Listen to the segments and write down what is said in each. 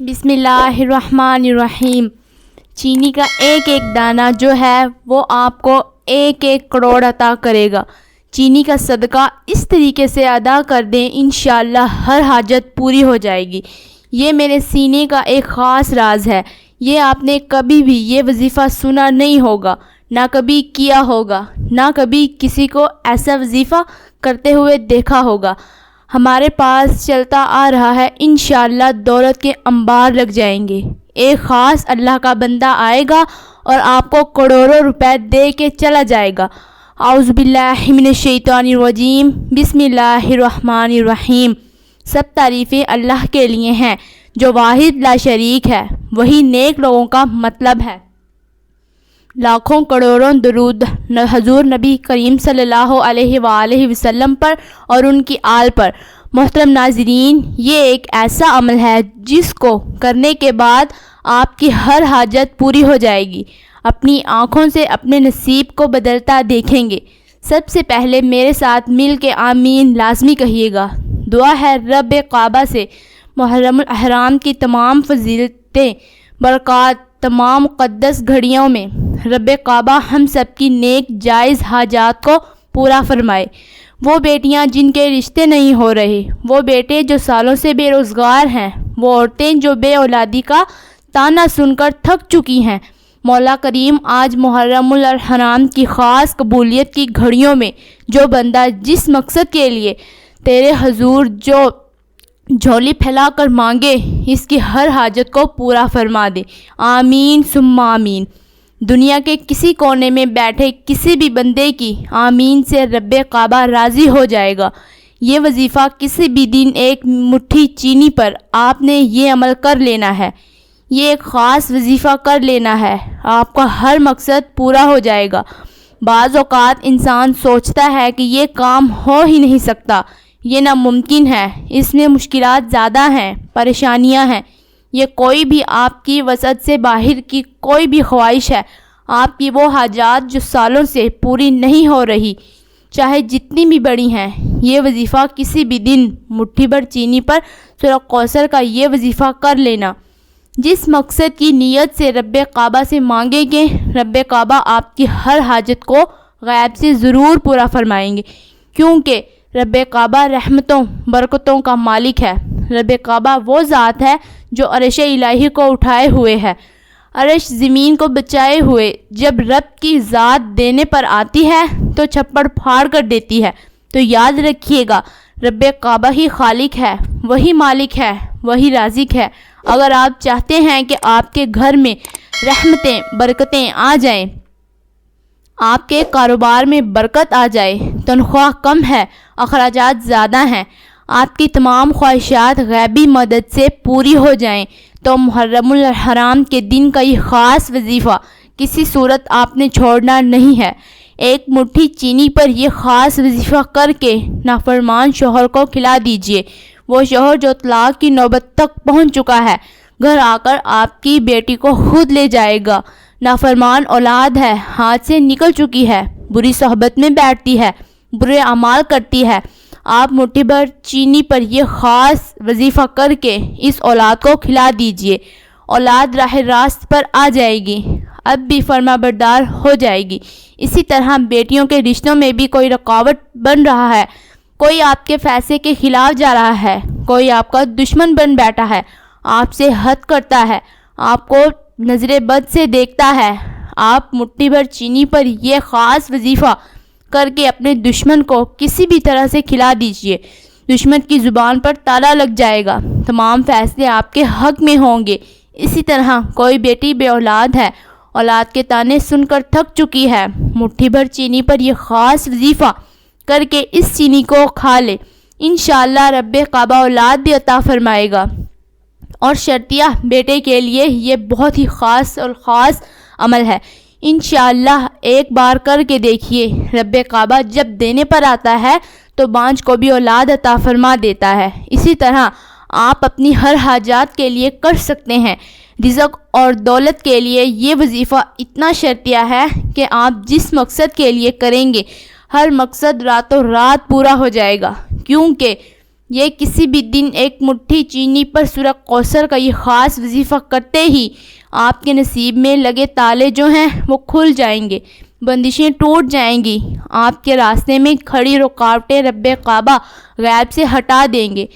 بسم اللہ الرحمن الرحیم۔ چینی کا ایک ایک دانہ جو ہے وہ آپ کو 1 کروڑ عطا کرے گا۔ چینی کا صدقہ اس طریقے سے ادا کر دیں، انشاءاللہ ہر حاجت پوری ہو جائے گی۔ یہ میرے سینے کا ایک خاص راز ہے۔ یہ آپ نے کبھی بھی یہ وظیفہ سنا نہیں ہوگا، نہ کبھی کیا ہوگا، نہ کبھی کسی کو ایسا وظیفہ کرتے ہوئے دیکھا ہوگا۔ ہمارے پاس چلتا آ رہا ہے، انشاءاللہ دولت کے انبار لگ جائیں گے۔ ایک خاص اللہ کا بندہ آئے گا اور آپ کو کروڑوں روپے دے کے چلا جائے گا۔ اعوذ باللہ من الشیطان الرجیم، بسم اللہ الرحمن الرحیم۔ سب تعریفیں اللہ کے لیے ہیں جو واحد لا شریک ہے، وہی نیک لوگوں کا مطلب ہے۔ لاکھوں کروڑوں درود حضور نبی کریم صلی اللہ علیہ وآلہ وسلم پر اور ان کی آل پر۔ محترم ناظرین، یہ ایک ایسا عمل ہے جس کو کرنے کے بعد آپ کی ہر حاجت پوری ہو جائے گی۔ اپنی آنکھوں سے اپنے نصیب کو بدلتا دیکھیں گے۔ سب سے پہلے میرے ساتھ مل کے آمین لازمی کہیے گا۔ دعا ہے رب کعبہ سے محرم الاحرام کی تمام فضیلتیں، برکات تمام مقدس گھڑیوں میں رب کعبہ ہم سب کی نیک جائز حاجات کو پورا فرمائے۔ وہ بیٹیاں جن کے رشتے نہیں ہو رہے، وہ بیٹے جو سالوں سے بے روزگار ہیں، وہ عورتیں جو بے اولادی کا تانا سن کر تھک چکی ہیں، مولا کریم آج محرم الاحرام کی خاص قبولیت کی گھڑیوں میں جو بندہ جس مقصد کے لیے تیرے حضور جو جھولی پھیلا کر مانگے، اس کی ہر حاجت کو پورا فرما دے۔ آمین ثم آمین۔ دنیا کے کسی کونے میں بیٹھے کسی بھی بندے کی آمین سے رب کعبہ راضی ہو جائے گا۔ یہ وظیفہ کسی بھی دن ایک مٹھی چینی پر آپ نے یہ عمل کر لینا ہے۔ یہ ایک خاص وظیفہ کر لینا ہے، آپ کا ہر مقصد پورا ہو جائے گا۔ بعض اوقات انسان سوچتا ہے کہ یہ کام ہو ہی نہیں سکتا، یہ ناممکن ہے، اس میں مشکلات زیادہ ہیں، پریشانیاں ہیں۔ یہ کوئی بھی آپ کی وسعت سے باہر کی کوئی بھی خواہش ہے، آپ کی وہ حاجات جو سالوں سے پوری نہیں ہو رہی، چاہے جتنی بھی بڑی ہیں۔ یہ وظیفہ کسی بھی دن مٹھی بھر چینی پر سورہ کوثر کا یہ وظیفہ کر لینا۔ جس مقصد کی نیت سے رب کعبہ سے مانگیں گے، رب کعبہ آپ کی ہر حاجت کو غیب سے ضرور پورا فرمائیں گے، کیونکہ رب کعبہ رحمتوں برکتوں کا مالک ہے۔ رب کعبہ وہ ذات ہے جو عرش الہی کو اٹھائے ہوئے ہے، عرش زمین کو بچائے ہوئے۔ جب رب کی ذات دینے پر آتی ہے تو چھپڑ پھاڑ کر دیتی ہے۔ تو یاد رکھیے گا، رب کعبہ ہی خالق ہے، وہی مالک ہے، وہی رازق ہے۔ اگر آپ چاہتے ہیں کہ آپ کے گھر میں رحمتیں برکتیں آ جائیں، آپ کے کاروبار میں برکت آ جائے، تنخواہ کم ہے، اخراجات زیادہ ہیں، آپ کی تمام خواہشات غیبی مدد سے پوری ہو جائیں، تو محرم الاحرام کے دن کا یہ خاص وظیفہ کسی صورت آپ نے چھوڑنا نہیں ہے۔ ایک مٹھی چینی پر یہ خاص وظیفہ کر کے نافرمان شوہر کو کھلا دیجئے۔ وہ شوہر جو طلاق کی نوبت تک پہنچ چکا ہے، گھر آ کر آپ کی بیٹی کو خود لے جائے گا۔ نافرمان اولاد ہے، ہاتھ سے نکل چکی ہے، بری صحبت میں بیٹھتی ہے، برے اعمال کرتی ہے، آپ مٹھی بھر چینی پر یہ خاص وظیفہ کر کے اس اولاد کو کھلا دیجئے۔ اولاد راہ راست پر آ جائے گی، اب بھی فرما بردار ہو جائے گی۔ اسی طرح بیٹیوں کے رشتوں میں بھی کوئی رکاوٹ بن رہا ہے، کوئی آپ کے فیصلے کے خلاف جا رہا ہے، کوئی آپ کا دشمن بن بیٹھا ہے، آپ سے حد کرتا ہے، آپ کو نظر بد سے دیکھتا ہے، آپ مٹھی بھر چینی پر یہ خاص وظیفہ کر کے اپنے دشمن کو کسی بھی طرح سے کھلا دیجئے۔ دشمن کی زبان پر تالا لگ جائے گا، تمام فیصلے آپ کے حق میں ہوں گے۔ اسی طرح کوئی بیٹی بے اولاد ہے، اولاد کے تانے سن کر تھک چکی ہے، مٹھی بھر چینی پر یہ خاص وظیفہ کر کے اس چینی کو کھا لے، انشاءاللہ رب کعبہ اولاد بھی عطا فرمائے گا۔ اور شرطیہ بیٹے کے لیے یہ بہت ہی خاص عمل ہے۔ انشاءاللہ ایک بار کر کے دیکھیے، رب کعبہ جب دینے پر آتا ہے تو بانجھ کو بھی اولاد عطا فرما دیتا ہے۔ اسی طرح آپ اپنی ہر حاجات کے لیے کر سکتے ہیں۔ رزق اور دولت کے لیے یہ وظیفہ اتنا شرطیہ ہے کہ آپ جس مقصد کے لیے کریں گے، ہر مقصد راتوں رات پورا ہو جائے گا، کیونکہ یہ کسی بھی دن ایک مٹھی چینی پر سورہ کوثر کا یہ خاص وظیفہ کرتے ہی آپ کے نصیب میں لگے تالے جو ہیں وہ کھل جائیں گے، بندشیں ٹوٹ جائیں گی، آپ کے راستے میں کھڑی رکاوٹیں رب کعبہ غیب سے ہٹا دیں گے۔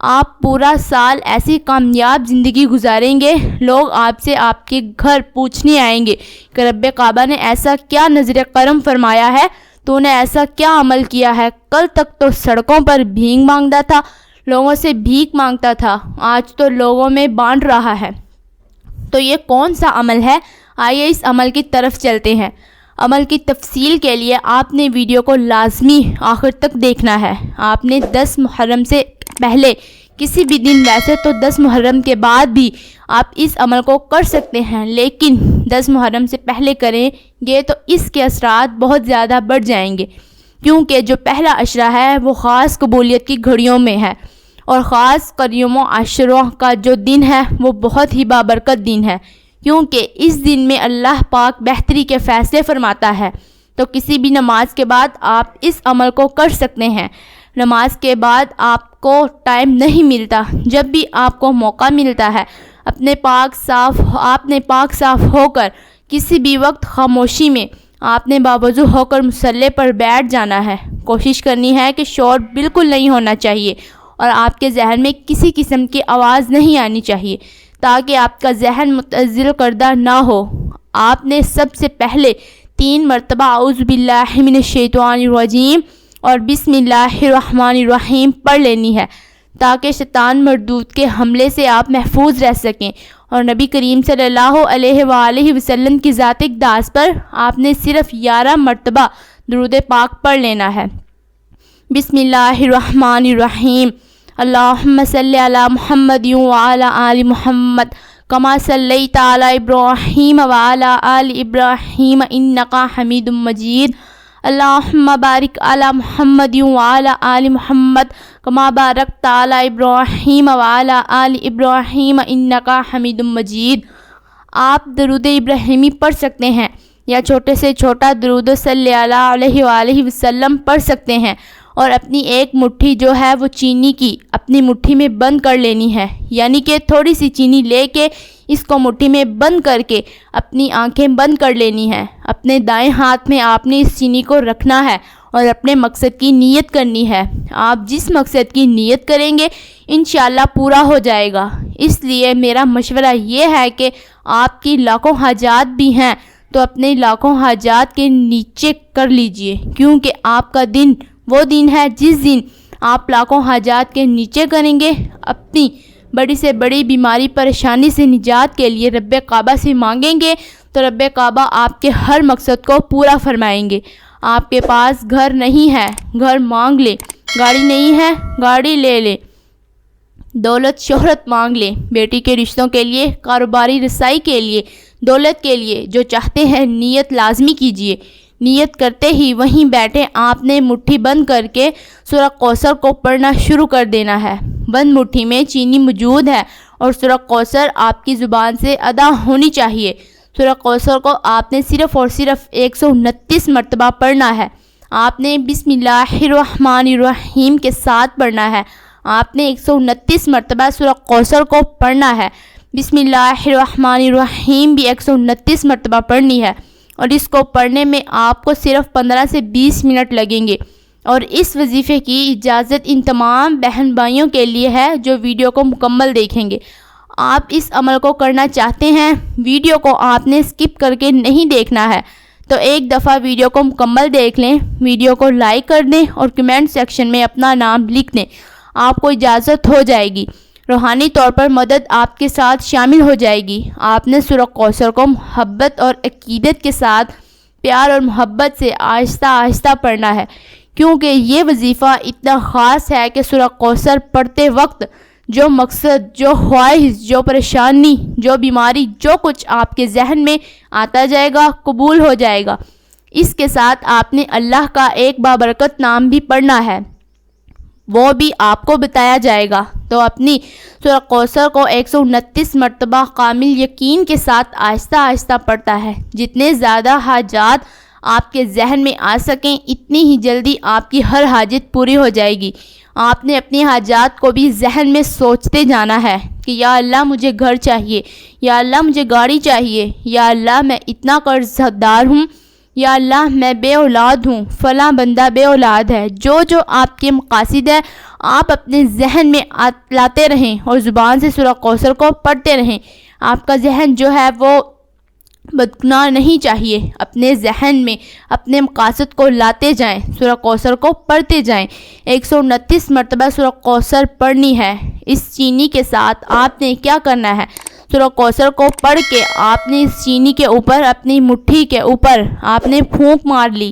آپ پورا سال ایسی کامیاب زندگی گزاریں گے، لوگ آپ سے آپ کے گھر پوچھنے آئیں گے کہ رب کعبہ نے ایسا کیا نظر کرم فرمایا ہے، تو نے ایسا کیا عمل کیا ہے؟ کل تک تو سڑکوں پر بھیک مانگتا تھا، لوگوں سے بھیک مانگتا تھا، آج تو لوگوں میں بانٹ رہا ہے۔ تو یہ کون سا عمل ہے؟ آئیے اس عمل کی طرف چلتے ہیں۔ عمل کی تفصیل کے لیے آپ نے ویڈیو کو لازمی آخر تک دیکھنا ہے۔ آپ نے 10 محرم سے پہلے کسی بھی دن، ویسے تو 10 محرم کے بعد بھی آپ اس عمل کو کر سکتے ہیں، لیکن 10 محرم سے پہلے کریں گے تو اس کے اثرات بہت زیادہ بڑھ جائیں گے، کیونکہ جو پہلا عشرہ ہے وہ خاص قبولیت کی گھڑیوں میں ہے، اور خاص یوم عاشورہ کا جو دن ہے وہ بہت ہی بابرکت دن ہے، کیونکہ اس دن میں اللہ پاک بہتری کے فیصلے فرماتا ہے۔ تو کسی بھی نماز کے بعد آپ اس عمل کو کر سکتے ہیں۔ نماز کے بعد آپ کو ٹائم نہیں ملتا، جب بھی آپ کو موقع ملتا ہے، آپ نے پاک صاف ہو کر کسی بھی وقت خاموشی میں آپ نے باوضو ہو کر مصلی پر بیٹھ جانا ہے۔ کوشش کرنی ہے کہ شور بالکل نہیں ہونا چاہیے اور آپ کے ذہن میں کسی قسم کی آواز نہیں آنی چاہیے، تاکہ آپ کا ذہن متعزل کردہ نہ ہو۔ آپ نے سب سے پہلے 3 مرتبہ اعوذ باللہ من الشیطان الرجیم اور بسم اللہ الرحمن الرحیم پڑھ لینی ہے، تاکہ شیطان مردود کے حملے سے آپ محفوظ رہ سکیں، اور نبی کریم صلی اللہ علیہ وآلہ وسلم کی ذات اقداس پر آپ نے صرف 11 مرتبہ درود پاک پڑھ لینا ہے۔ بسم اللہ الرحمن الرحیم۔ اللہم صلی علی محمد وعلی آل محمد کما صلیت علی ابراہیم وعلی آل ابراہیم انکا حمید مجید۔ اللہم بارک علی محمد وعلی آل محمد کما بارکت علی ابراہیم وعلی آل ابراہیم انکا حمید مجید۔ آپ درود ابراہیمی پڑھ سکتے ہیں یا چھوٹے سے چھوٹا درود صلی اللہ علیہ وآلہ وسلم پڑھ سکتے ہیں، اور اپنی ایک مٹھی جو ہے وہ چینی کی اپنی مٹھی میں بند کر لینی ہے، یعنی کہ تھوڑی سی چینی لے کے اس کو مٹھی میں بند کر کے اپنی آنکھیں بند کر لینی ہے۔ اپنے دائیں ہاتھ میں آپ نے اس چینی کو رکھنا ہے اور اپنے مقصد کی نیت کرنی ہے۔ آپ جس مقصد کی نیت کریں گے انشاءاللہ پورا ہو جائے گا۔ اس لیے میرا مشورہ یہ ہے کہ آپ کی لاکھوں حاجات بھی ہیں تو اپنے لاکھوں حاجات کے نیچے کر لیجئے، کیونکہ آپ کا دن وہ دن ہے جس دن آپ لاکھوں حاجات کے نیچے کریں گے، اپنی بڑی سے بڑی بیماری پریشانی سے نجات کے لیے رب کعبہ سے مانگیں گے تو رب کعبہ آپ کے ہر مقصد کو پورا فرمائیں گے۔ آپ کے پاس گھر نہیں ہے، گھر مانگ لیں، گاڑی نہیں ہے، گاڑی لے لیں، دولت شہرت مانگ لیں، بیٹی کے رشتوں کے لیے، کاروباری رسائی کے لیے، دولت کے لیے، جو چاہتے ہیں نیت لازمی کیجئے۔ نیت کرتے ہی وہیں بیٹھے آپ نے مٹھی بند کر کے سورہ کوثر کو پڑھنا شروع کر دینا ہے۔ بند مٹھی میں چینی موجود ہے اور سورہ کوثر آپ کی زبان سے ادا ہونی چاہیے۔ سورہ کوثر کو آپ نے صرف اور صرف 129 مرتبہ پڑھنا ہے۔ آپ نے بسم اللہ الرحمن الرحیم کے ساتھ پڑھنا ہے۔ آپ نے 129 مرتبہ سورہ کوثر کو پڑھنا ہے۔ بسم اللہ الرحمن الرحیم بھی 129 مرتبہ پڑھنی ہے، اور اس کو پڑھنے میں آپ کو صرف 15 سے 20 منٹ لگیں گے۔ اور اس وظیفے کی اجازت ان تمام بہن بھائیوں کے لیے ہے جو ویڈیو کو مکمل دیکھیں گے۔ آپ اس عمل کو کرنا چاہتے ہیں، ویڈیو کو آپ نے سکپ کر کے نہیں دیکھنا ہے، تو ایک دفعہ ویڈیو کو مکمل دیکھ لیں، ویڈیو کو لائک کر دیں اور کمنٹ سیکشن میں اپنا نام لکھ دیں۔ آپ کو اجازت ہو جائے گی، روحانی طور پر مدد آپ کے ساتھ شامل ہو جائے گی۔ آپ نے سورہ کوثر کو محبت اور عقیدت کے ساتھ پیار اور محبت سے آہستہ آہستہ پڑھنا ہے، کیونکہ یہ وظیفہ اتنا خاص ہے کہ سورہ کوثر پڑھتے وقت جو مقصد، جو خواہش، جو پریشانی، جو بیماری، جو کچھ آپ کے ذہن میں آتا جائے گا قبول ہو جائے گا۔ اس کے ساتھ آپ نے اللہ کا ایک بابرکت نام بھی پڑھنا ہے، وہ بھی آپ کو بتایا جائے گا۔ تو اپنی سورہ کوثر کو 129 مرتبہ کامل یقین کے ساتھ آہستہ آہستہ پڑھتا ہے۔ جتنے زیادہ حاجات آپ کے ذہن میں آ سکیں اتنی ہی جلدی آپ کی ہر حاجت پوری ہو جائے گی۔ آپ نے اپنی حاجات کو بھی ذہن میں سوچتے جانا ہے کہ یا اللہ مجھے گھر چاہیے، یا اللہ مجھے گاڑی چاہیے، یا اللہ میں اتنا قرض دار ہوں، یا اللہ میں بے اولاد ہوں، فلاں بندہ بے اولاد ہے۔ جو آپ کے مقاصد ہے آپ اپنے ذہن میں لاتے رہیں اور زبان سے سورہ کوثر کو پڑھتے رہیں۔ آپ کا ذہن جو ہے وہ بدگناہ نہیں چاہیے، اپنے ذہن میں اپنے مقاصد کو لاتے جائیں، سورہ کوثر کو پڑھتے جائیں۔ 129 مرتبہ سورہ کوثر پڑھنی ہے۔ اس چینی کے ساتھ آپ نے کیا کرنا ہے، سورہ کوثر کو پڑھ کے آپ نے اس چینی کے اوپر، اپنی مٹھی کے اوپر آپ نے پھونک مار لی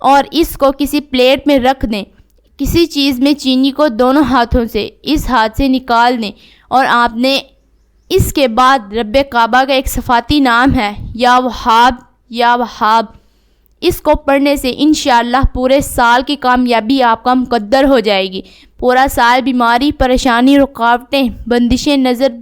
اور اس کو کسی پلیٹ میں رکھ دیں۔ کسی چیز میں چینی کو دونوں ہاتھوں سے اس ہاتھ سے نکال دیں اور آپ نے اس کے بعد رب کعبہ کا ایک صفاتی نام ہے یا وہاب یا وہاب، اس کو پڑھنے سے انشاءاللہ پورے سال کی کامیابی آپ کا مقدر ہو جائے گی۔ پورا سال بیماری، پریشانی، رکاوٹیں، بندشیں، نظر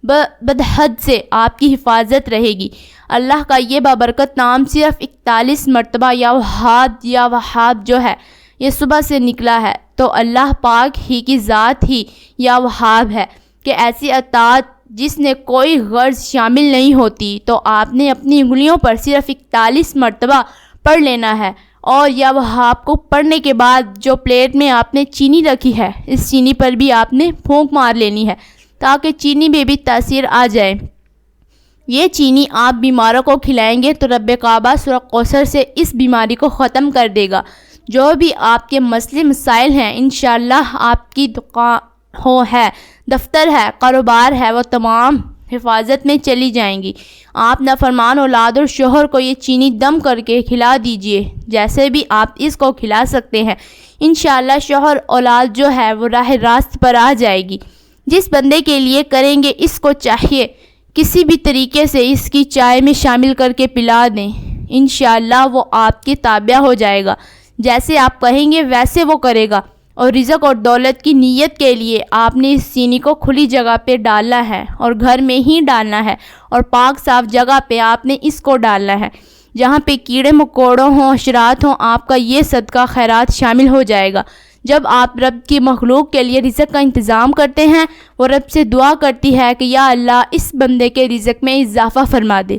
بدحد سے آپ کی حفاظت رہے گی۔ اللہ کا یہ بابرکت نام صرف 41 مرتبہ یا وہاب جو ہے یہ صبح سے نکلا ہے، تو اللہ پاک ہی کی ذات ہی یا وہاب ہے کہ ایسی عطاعت جس نے کوئی غرض شامل نہیں ہوتی، تو آپ نے اپنی انگلیوں پر صرف 41 مرتبہ پڑھ لینا ہے۔ اور یا وہاب کو پڑھنے کے بعد جو پلیٹ میں آپ نے چینی رکھی ہے اس چینی پر بھی آپ نے پھونک مار لینی ہے تاکہ چینی میں بھی تاثیر آ جائے۔ یہ چینی آپ بیماروں کو کھلائیں گے تو رب کعبہ سورہ کوثر سے اس بیماری کو ختم کر دے گا۔ جو بھی آپ کے مسئلے مسائل ہیں انشاءاللہ آپ کی دکان ہے، دفتر ہے، کاروبار ہے، وہ تمام حفاظت میں چلی جائیں گی۔ آپ نافرمان اولاد اور شوہر کو یہ چینی دم کر کے کھلا دیجئے، جیسے بھی آپ اس کو کھلا سکتے ہیں۔ انشاءاللہ شوہر اولاد جو ہے وہ راہ راست پر آ جائے گی۔ جس بندے کے لیے کریں گے اس کو چاہیے کسی بھی طریقے سے اس کی چائے میں شامل کر کے پلا دیں، انشاءاللہ وہ آپ کے تابع ہو جائے گا۔ جیسے آپ کہیں گے ویسے وہ کرے گا۔ اور رزق اور دولت کی نیت کے لیے آپ نے اس چینی کو کھلی جگہ پہ ڈالنا ہے اور گھر میں ہی ڈالنا ہے اور پاک صاف جگہ پہ آپ نے اس کو ڈالنا ہے۔ جہاں پہ کیڑے مکوڑوں ہوں، حشرات ہوں، آپ کا یہ صدقہ خیرات شامل ہو جائے گا۔ جب آپ رب کی مخلوق کے لیے رزق کا انتظام کرتے ہیں، وہ رب سے دعا کرتی ہے کہ یا اللہ اس بندے کے رزق میں اضافہ فرما دے،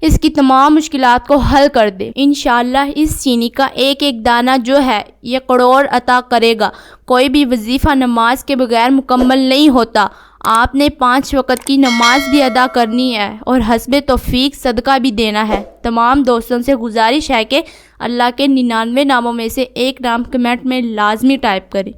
اس کی تمام مشکلات کو حل کر دے۔ انشاءاللہ اس چینی کا ایک ایک دانہ جو ہے یہ کروڑ عطا کرے گا۔ کوئی بھی وظیفہ نماز کے بغیر مکمل نہیں ہوتا۔ آپ نے 5 وقت کی نماز بھی ادا کرنی ہے اور حسب توفیق صدقہ بھی دینا ہے۔ تمام دوستوں سے گزارش ہے کہ اللہ کے 99 ناموں میں سے ایک نام کمنٹ میں لازمی ٹائپ کریں۔